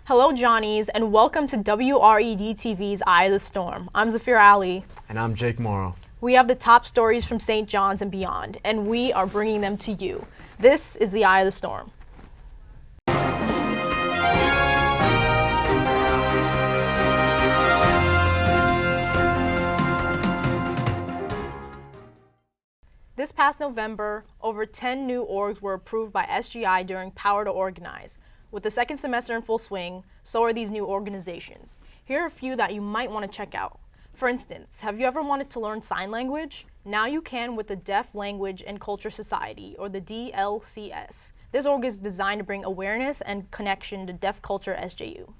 Hello, Johnnies, and welcome to WRED-TV's Eye of the Storm. I'm Zafir Ali. And I'm Jake Morrow. We have the top stories from St. John's and beyond, and we are bringing them to you. This is the Eye of the Storm. This past November, over 10 new orgs were approved by SGI during Power to Organize. With the second semester in full swing, so are these new organizations. Here are a few that you might want to check out. For instance, have you ever wanted to learn sign language? Now you can with the Deaf Language and Culture Society, or the DLCS. This org is designed to bring awareness and connection to deaf culture SJU.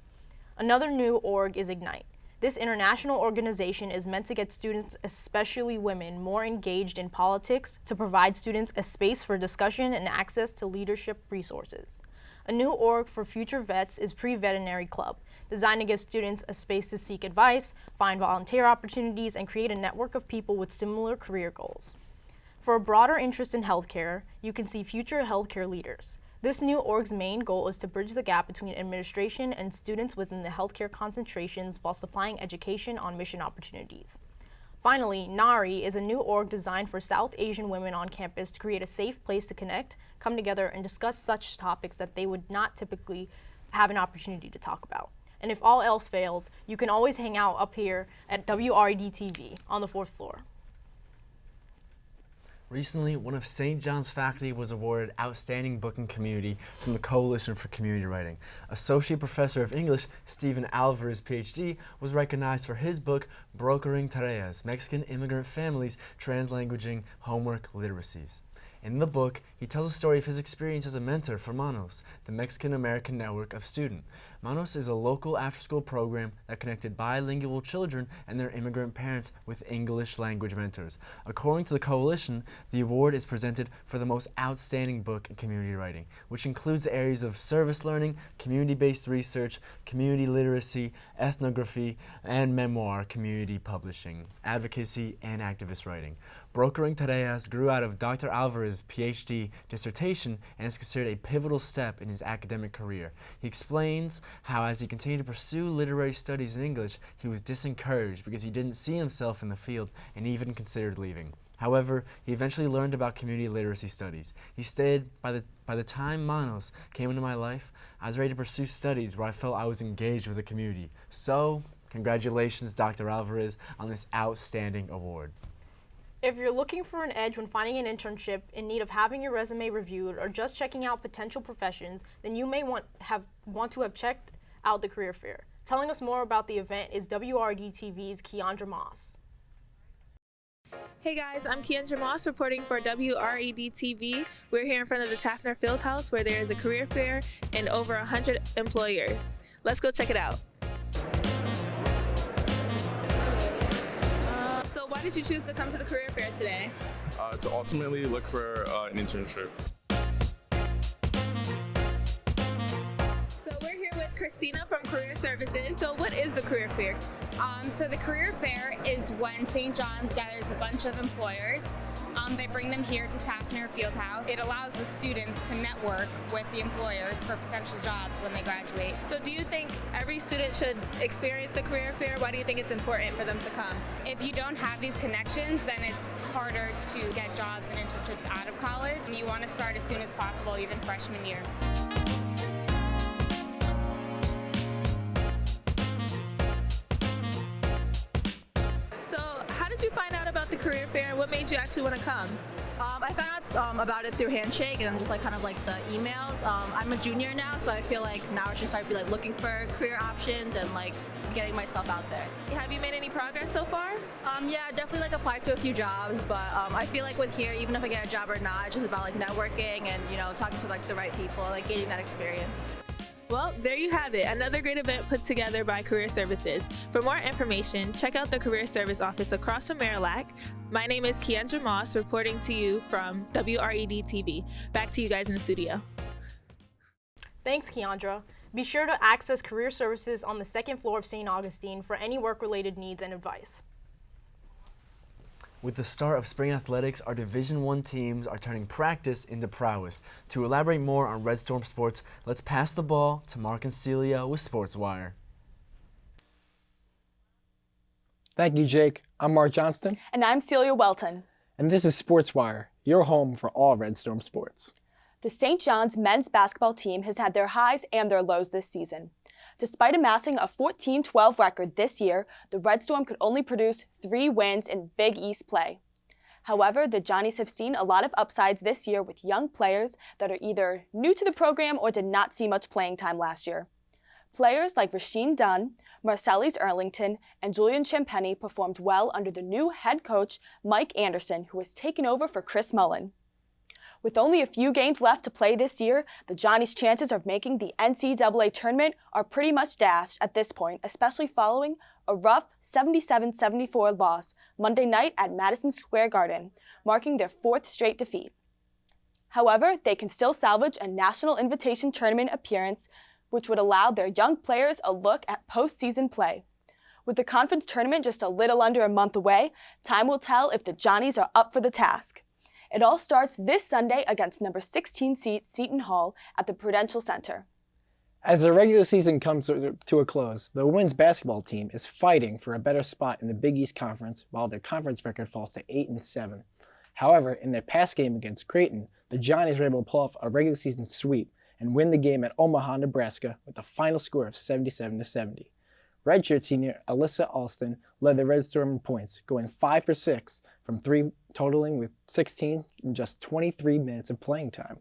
Another new org is Ignite. This international organization is meant to get students, especially women, more engaged in politics to provide students a space for discussion and access to leadership resources. A new org for future vets is Pre-Veterinary Club, designed to give students a space to seek advice, find volunteer opportunities, and create a network of people with similar career goals. For a broader interest in healthcare, you can see Future Healthcare Leaders. This new org's main goal is to bridge the gap between administration and students within the healthcare concentrations while supplying education on mission opportunities. Finally, NARI is a new org designed for South Asian women on campus to create a safe place to connect, come together, and discuss such topics that they would not typically have an opportunity to talk about. And if all else fails, you can always hang out up here at WRED-TV on the 4th floor. Recently, one of St. John's faculty was awarded Outstanding Book in Community from the Coalition for Community Writing. Associate Professor of English, Stephen Alvarez, PhD, was recognized for his book, Brokering Tareas, Mexican Immigrant Families Translanguaging Homework Literacies. In the book, he tells a story of his experience as a mentor for Manos, the Mexican-American network of students. Manos is a local after-school program that connected bilingual children and their immigrant parents with English language mentors. According to the coalition, the award is presented for the most outstanding book in community writing, which includes the areas of service learning, community-based research, community literacy, ethnography, and memoir community publishing, advocacy, and activist writing. Brokering Tareas grew out of Dr. Alvarez's PhD dissertation and is considered a pivotal step in his academic career. He explains how as he continued to pursue literary studies in English, he was disencouraged because he didn't see himself in the field and even considered leaving. However, he eventually learned about community literacy studies. He stated, by the time Manos came into my life, I was ready to pursue studies where I felt I was engaged with the community. So, congratulations, Dr. Alvarez, on this outstanding award. If you're looking for an edge when finding an internship, in need of having your resume reviewed, or just checking out potential professions, then you may want to have checked out the career fair. Telling us more about the event is WRED-TV's Keandra Moss. Hey guys, I'm Keandra Moss reporting for WRED-TV. We're here in front of the Taffner Fieldhouse where there is a career fair and over 100 employers. Let's go check it out. Why did you choose to come to the career fair today? To ultimately look for an internship. So we're here with Christina from Career Services. So what is the career fair? So the career fair is when St. John's gathers a bunch of employers. They bring them here to Taffner Fieldhouse. It allows the students to network with the employers for potential jobs when they graduate. So do you think every student should experience the career fair? Why do you think it's important for them to come? If you don't have these connections, then it's harder to get jobs and internships out of college. You want to start as soon as possible, even freshman year. How did you find out about the career fair and what made you actually want to come? I found out about it through Handshake and just kind of the emails. I'm a junior now, so I feel like now I should start looking for career options and getting myself out there. Have you made any progress so far? Yeah, definitely applied to a few jobs, but I feel like with here, even if I get a job or not, it's just about networking and talking to the right people, gaining that experience. Well, there you have it, another great event put together by Career Services. For more information, check out the Career Service office across from Marillac. My name is Keandra Moss, reporting to you from WRED-TV. Back to you guys in the studio. Thanks, Keandra. Be sure to access Career Services on the 2nd floor of St. Augustine for any work-related needs and advice. With the start of spring athletics, our Division I teams are turning practice into prowess. To elaborate more on Red Storm sports, let's pass the ball to Mark and Celia with SportsWire. Thank you, Jake. I'm Mark Johnston. And I'm Celia Welton. And this is SportsWire, your home for all Red Storm sports. The St. John's men's basketball team has had their highs and their lows this season. Despite amassing a 14-12 record this year, the Red Storm could only produce 3 wins in Big East play. However, the Johnnies have seen a lot of upsides this year with young players that are either new to the program or did not see much playing time last year. Players like Rasheen Dunn, Marcellus Erlington, and Julian Champagny performed well under the new head coach, Mike Anderson, who has taken over for Chris Mullen. With only a few games left to play this year, the Johnnies' chances of making the NCAA tournament are pretty much dashed at this point, especially following a rough 77-74 loss Monday night at Madison Square Garden, marking their 4th straight defeat. However, they can still salvage a National Invitation Tournament appearance, which would allow their young players a look at postseason play. With the conference tournament just a little under a month away, time will tell if the Johnnies are up for the task. It all starts this Sunday against number 16 seed Seton Hall at the Prudential Center. As the regular season comes to a close, the women's basketball team is fighting for a better spot in the Big East Conference while their conference record falls to 8-7. However, in their past game against Creighton, the Johnnies were able to pull off a regular season sweep and win the game at Omaha, Nebraska with a final score of 77-70. Redshirt senior Alyssa Alston led the Red Storm in points, going 5 for 6 from 3, totaling with 16 in just 23 minutes of playing time.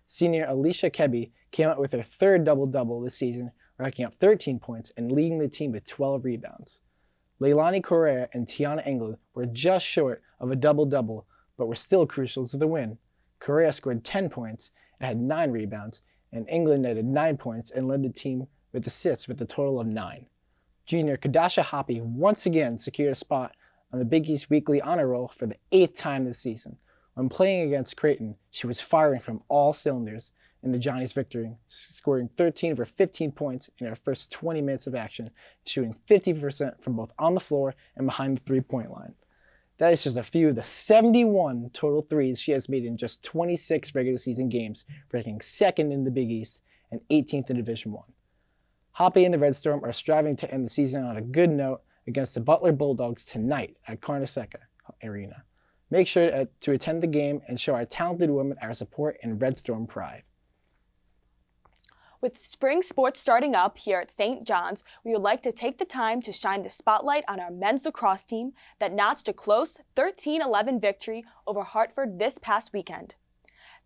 Senior Alicia Kebby came out with her 3rd double-double this season, racking up 13 points and leading the team with 12 rebounds. Leilani Correa and Tiana England were just short of a double-double, but were still crucial to the win. Correa scored 10 points and had 9 rebounds, and England netted 9 points and led the team with assists with a total of 9. Junior Kadasha Hoppy once again secured a spot on the Big East Weekly Honor Roll for the 8th time this season. When playing against Creighton, she was firing from all cylinders in the Johnnies' victory, scoring 13 of her 15 points in her first 20 minutes of action, shooting 50% from both on the floor and behind the three-point line. That is just a few of the 71 total threes she has made in just 26 regular season games, ranking 2nd in the Big East and 18th in Division I. Hoppy and the Red Storm are striving to end the season on a good note against the Butler Bulldogs tonight at Carnesecca Arena. Make sure to attend the game and show our talented women our support and Red Storm pride. With spring sports starting up here at St. John's, we would like to take the time to shine the spotlight on our men's lacrosse team that notched a close 13-11 victory over Hartford this past weekend.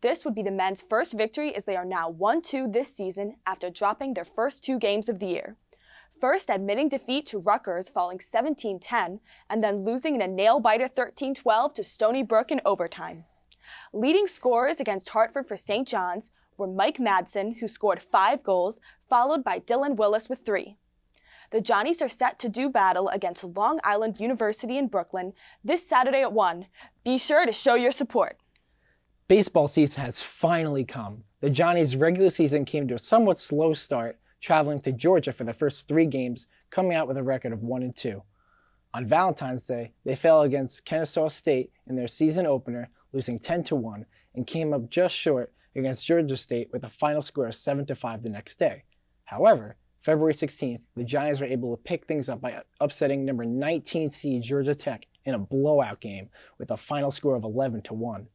This would be the men's first victory as they are now 1-2 this season after dropping their first 2 games of the year. First admitting defeat to Rutgers falling 17-10 and then losing in a nail-biter 13-12 to Stony Brook in overtime. Leading scorers against Hartford for St. John's were Mike Madsen, who scored 5 goals, followed by Dylan Willis with 3. The Johnnies are set to do battle against Long Island University in Brooklyn this Saturday at 1. Be sure to show your support. Baseball season has finally come. The Johnnies' regular season came to a somewhat slow start, traveling to Georgia for the first 3 games, coming out with a record of 1-2. On Valentine's Day, they fell against Kennesaw State in their season opener, losing 10-1, and came up just short against Georgia State with a final score of 7-5 the next day. However, February 16th, the Giants were able to pick things up by upsetting number 19 seed Georgia Tech in a blowout game with a final score of 11-1.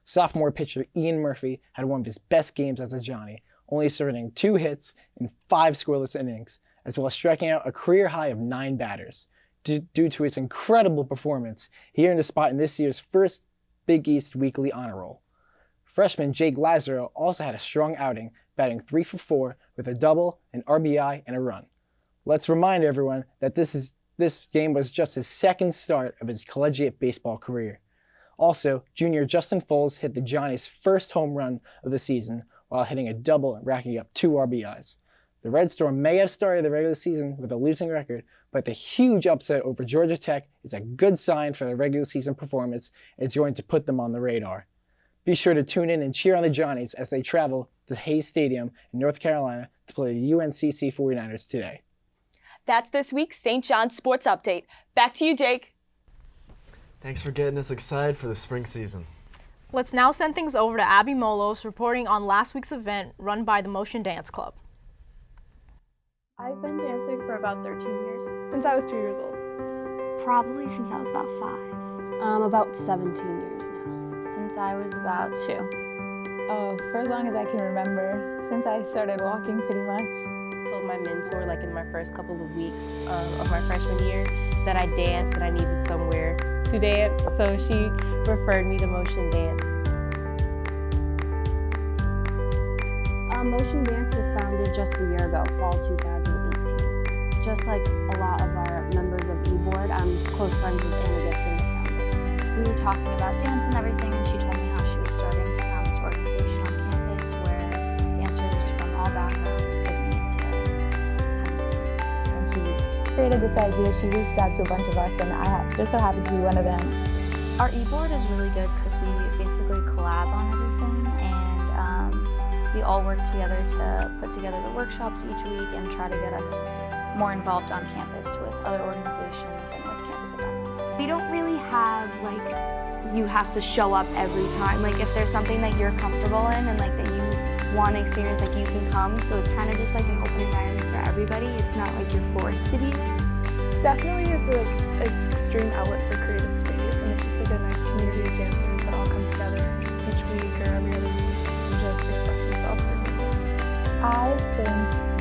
Sophomore pitcher Ian Murphy had one of his best games as a Johnny, only surrendering 2 hits in 5 scoreless innings, as well as striking out a career high of 9 batters. Due to his incredible performance, he earned a spot in this year's first Big East Weekly Honor Roll. Freshman Jake Lazaro also had a strong outing, batting 3 for 4 with a double, an RBI, and a run. Let's remind everyone that this game was just his 2nd start of his collegiate baseball career. Also, junior Justin Foles hit the Johnnies' first home run of the season while hitting a double and racking up 2 RBIs. The Red Storm may have started the regular season with a losing record, but the huge upset over Georgia Tech is a good sign for their regular season performance and it's going to put them on the radar. Be sure to tune in and cheer on the Johnnies as they travel to Hayes Stadium in North Carolina to play the UNCC 49ers today. That's this week's St. John's Sports Update. Back to you, Jake. Thanks for getting us excited for the spring season. Let's now send things over to Abby Molos reporting on last week's event run by the Motion Dance Club. I've been dancing for about 13 years, since I was 2 years old. Probably since I was about 5. About 17 years now. Since I was about 2. Oh, for as long as I can remember, since I started walking pretty much. I told my mentor, like in my first couple of weeks of my freshman year, that I danced and I needed somewhere to dance, so she referred me to Motion Dance. Motion Dance was founded just a year ago, fall 2018. Just like a lot of our members of eBoard, I'm close friends with Anna Gibson, the founder. We were talking about dance and everything, and she told me how she was starting to found this organization on campus where dancers from all backgrounds could meet to have a time. When she created this idea, she reached out to a bunch of us, and I just so happened to be one of them. Our eBoard is really good because we basically collab on everything, and we all work together to put together the workshops each week and try to get us more involved on campus with other organizations and with campus events. We don't really have, like, you have to show up every time. Like, if there's something that you're comfortable in and, like, that you want to experience, like, you can come. So it's kind of just, like, an open environment for everybody. It's not like you're forced to be there. Definitely is, like, an extreme outlet for creative space, and it's just, like, a nice community of dancers that all come together each week or every other week and just express themselves for people. I think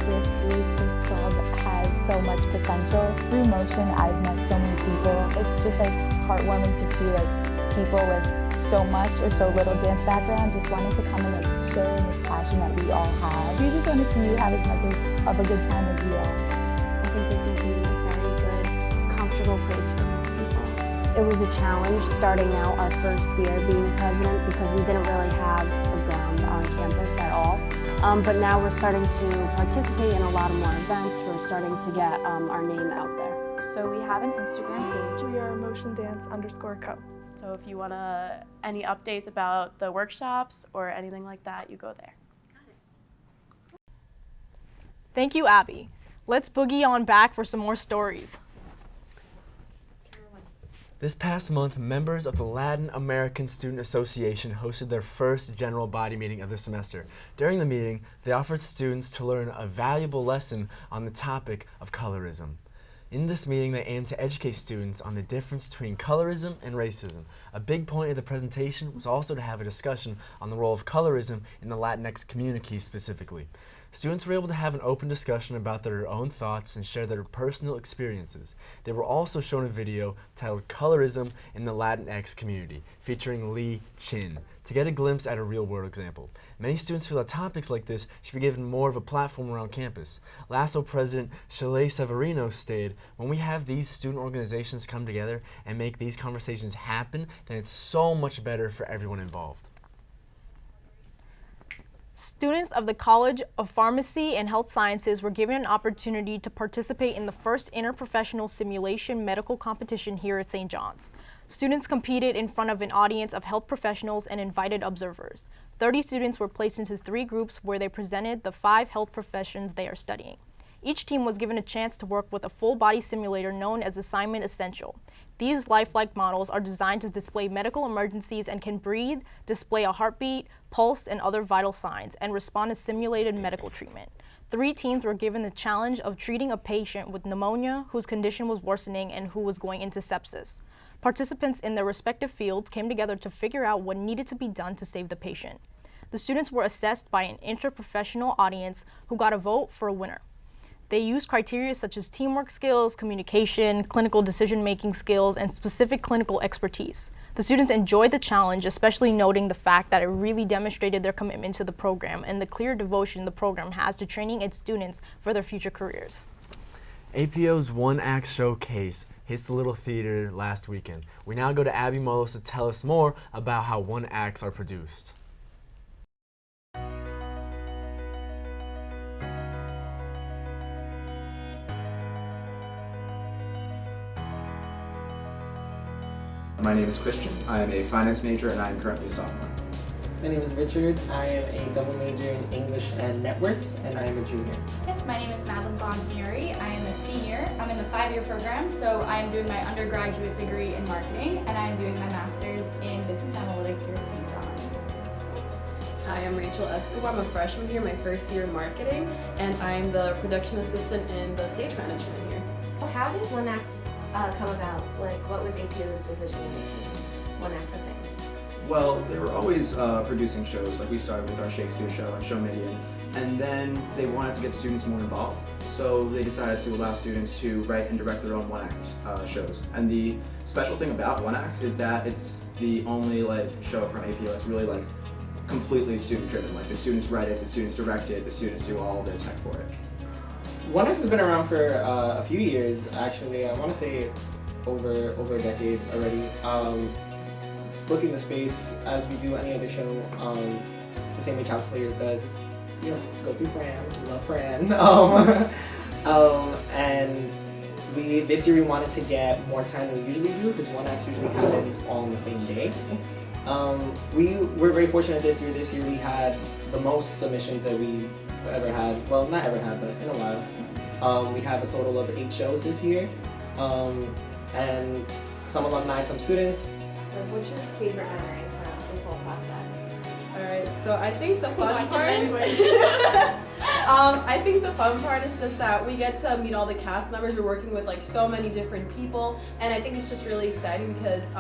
this group, this club, has so much potential. Through Motion, I've met so many people. It's just like heartwarming to see like people with so much or so little dance background just wanting to come and like share in this passion that we all have. We just want to see you have as much of a good time as we are. I think this would be a very good, comfortable place for most people. It was a challenge starting out our first year being president because we didn't really have a ground on campus at all. But now we're starting to participate in a lot more events. We're starting to get our name out there. So we have an Instagram page. We are motiondance_co. So if you want any updates about the workshops or anything like that, you go there. Thank you, Abby. Let's boogie on back for some more stories. This past month, members of the Latin American Student Association hosted their first general body meeting of the semester. During the meeting, they offered students to learn a valuable lesson on the topic of colorism. In this meeting, they aimed to educate students on the difference between colorism and racism. A big point of the presentation was also to have a discussion on the role of colorism in the Latinx community specifically. Students were able to have an open discussion about their own thoughts and share their personal experiences. They were also shown a video titled Colorism in the Latinx Community, featuring Lee Chin, to get a glimpse at a real-world example. Many students feel that topics like this should be given more of a platform around campus. LASSO President Shelley Severino stated, "When we have these student organizations come together and make these conversations happen, then it's so much better for everyone involved." Students of the College of Pharmacy and Health Sciences were given an opportunity to participate in the first interprofessional simulation medical competition here at St. John's. Students competed in front of an audience of health professionals and invited observers. 30 students were placed into 3 groups where they presented the 5 health professions they are studying. Each team was given a chance to work with a full-body simulator known as Assignment Essential. These lifelike models are designed to display medical emergencies and can breathe, display a heartbeat, pulse, and other vital signs, and respond to simulated medical treatment. 3 teams were given the challenge of treating a patient with pneumonia whose condition was worsening and who was going into sepsis. Participants in their respective fields came together to figure out what needed to be done to save the patient. The students were assessed by an interprofessional audience who got a vote for a winner. They used criteria such as teamwork skills, communication, clinical decision-making skills, and specific clinical expertise. The students enjoyed the challenge, especially noting the fact that it really demonstrated their commitment to the program and the clear devotion the program has to training its students for their future careers. APO's OneActs showcase hits the Little Theater last weekend. We now go to Abby Molos to tell us more about how OneActs are produced. My name is Christian. I am a finance major and I am currently a sophomore. My name is Richard. I am a double major in English and Networks, and I am a junior. Yes, my name is Madeline Bonsignori. I am a senior. I'm in the 5-year program, so I am doing my undergraduate degree in marketing, and I am doing my master's in business analytics here at St. John's. Hi, I'm Rachel Escobar. I'm a freshman here, my first year in marketing, and I'm the production assistant in the stage management here. How did OneActs come about? Like, what was APO's decision in making OneActs a thing? Well, they were always producing shows. Like, we started with our Shakespeare show and Showmedian, and then they wanted to get students more involved. So they decided to allow students to write and direct their own OneActs shows. And the special thing about OneActs is that it's the only show from APO that's really completely student driven. Like, the students write it, the students direct it, the students do all the tech for it. OneActs has been around for a few years, actually. I want to say over a decade already. Booking the space as we do any other show, the same way Child Players does, to go through Fran, we love Fran. And this year we wanted to get more time than we usually do, because OneActs usually happens all on the same day. We were very fortunate this year. This year we had the most submissions that we've ever had. Well, not ever had, but in a while. We have a total of 8 shows this year. And some alumni, some students. So what's your favorite memory from this whole process? Alright, so I think the fun part I think the fun part is just that we get to meet all the cast members. We're working with so many different people, and I think it's just really exciting because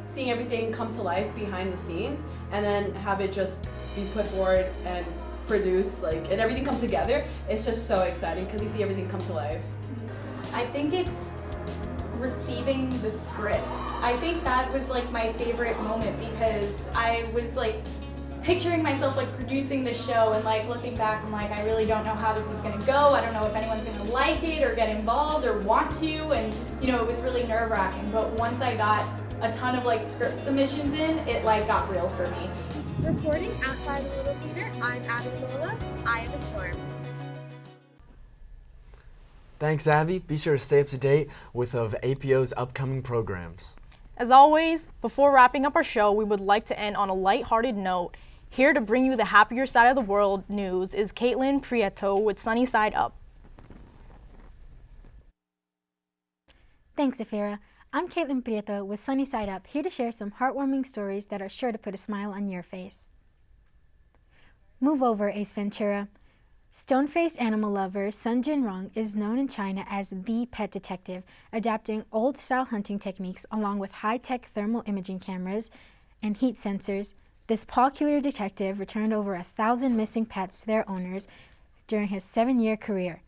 seeing everything come to life behind the scenes and then have it just be put forward and produced and everything come together, it's just so exciting because you see everything come to life. I think it's receiving the scripts. I think that was my favorite moment because I was picturing myself producing the show and looking back, I'm I really don't know how this is gonna go. I don't know if anyone's gonna like it or get involved or want to, and it was really nerve-wracking. But once I got a ton of script submissions in, it got real for me. Reporting outside the Little Theater, I'm Abby Molos, Eye of the Storm. Thanks, Abby. Be sure to stay up to date with APO's upcoming programs. As always, before wrapping up our show, we would like to end on a lighthearted note. Here to bring you the happier side of the world news is Caitlin Prieto with Sunny Side Up. Thanks, Afira. I'm Caitlin Prieto with Sunny Side Up, here to share some heartwarming stories that are sure to put a smile on your face. Move over, Ace Ventura. Stone-faced animal lover Sun Jinrong is known in China as the pet detective, adapting old-style hunting techniques along with high-tech thermal imaging cameras and heat sensors. This peculiar detective returned over 1,000 missing pets to their owners during his 7-year career.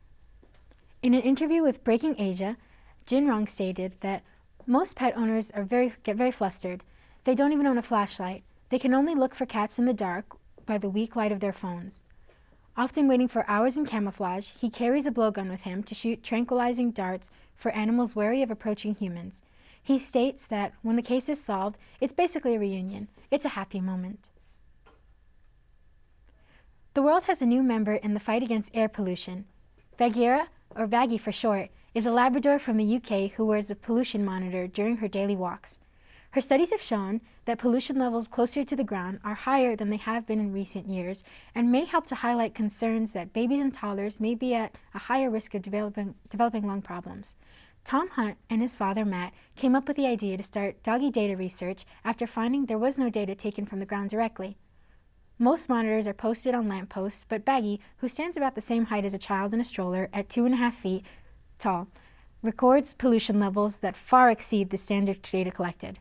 In an interview with Breaking Asia, Jinrong stated that most pet owners get very flustered. They don't even own a flashlight. They can only look for cats in the dark by the weak light of their phones. Often waiting for hours in camouflage, he carries a blowgun with him to shoot tranquilizing darts for animals wary of approaching humans. He states that when the case is solved, it's basically a reunion. It's a happy moment. The world has a new member in the fight against air pollution. Bagheera, or Baggy for short, is a Labrador from the UK who wears a pollution monitor during her daily walks. Her studies have shown that pollution levels closer to the ground are higher than they have been in recent years and may help to highlight concerns that babies and toddlers may be at a higher risk of developing lung problems. Tom Hunt and his father Matt came up with the idea to start doggy data research after finding there was no data taken from the ground directly. Most monitors are posted on lampposts, but Baggy, who stands about the same height as a child in a stroller at 2.5 feet tall, records pollution levels that far exceed the standard data collected.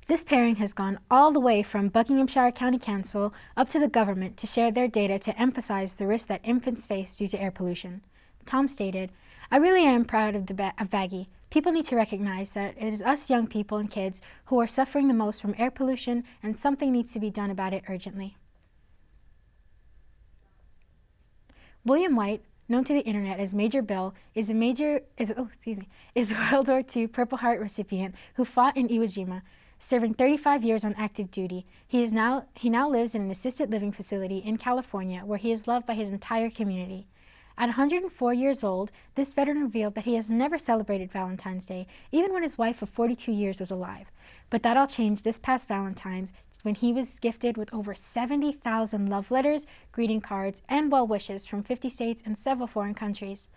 This pairing has gone all the way from Buckinghamshire County Council up to the government to share their data to emphasize the risk that infants face due to air pollution. Tom stated, "I really am proud of Baggy. People need to recognize that it is us young people and kids who are suffering the most from air pollution, and something needs to be done about it urgently." William White, known to the internet as Major Bill, is World War II Purple Heart recipient who fought in Iwo Jima, serving 35 years on active duty. He now lives in an assisted living facility in California where he is loved by his entire community. At 104 years old, this veteran revealed that he has never celebrated Valentine's Day, even when his wife of 42 years was alive. But that all changed this past Valentine's when he was gifted with over 70,000 love letters, greeting cards, and well wishes from 50 states and several foreign countries.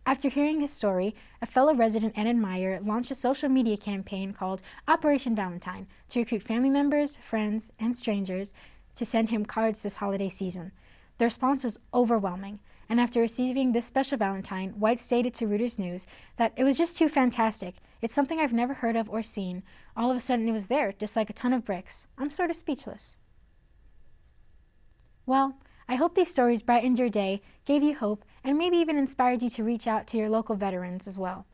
After hearing his story, a fellow resident and admirer launched a social media campaign called Operation Valentine to recruit family members, friends, and strangers to send him cards this holiday season. The response was overwhelming, and after receiving this special Valentine, White stated to Reuters News that it was just too fantastic. It's something I've never heard of or seen. All of a sudden it was there, just like a ton of bricks. I'm sort of speechless. Well, I hope these stories brightened your day, gave you hope, and maybe even inspired you to reach out to your local veterans as well.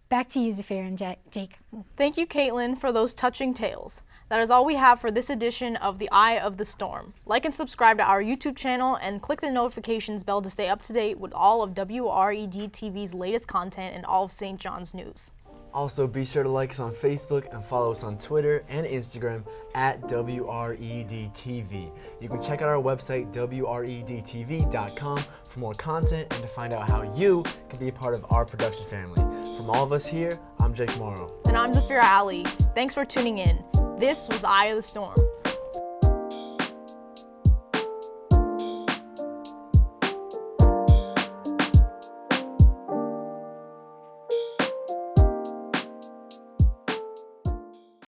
Back to you, Zafir and Jake. Thank you, Caitlin, for those touching tales. That is all we have for this edition of The Eye of the Storm. Like and subscribe to our YouTube channel and click the notifications bell to stay up to date with all of WRED-TV's latest content and all of St. John's news. Also, be sure to like us on Facebook and follow us on Twitter and Instagram at WRED-TV. You can check out our website, WREDTV.com, for more content and to find out how you can be a part of our production family. From all of us here, I'm Jake Morrow. And I'm Zafira Ali. Thanks for tuning in. This was Eye of the Storm.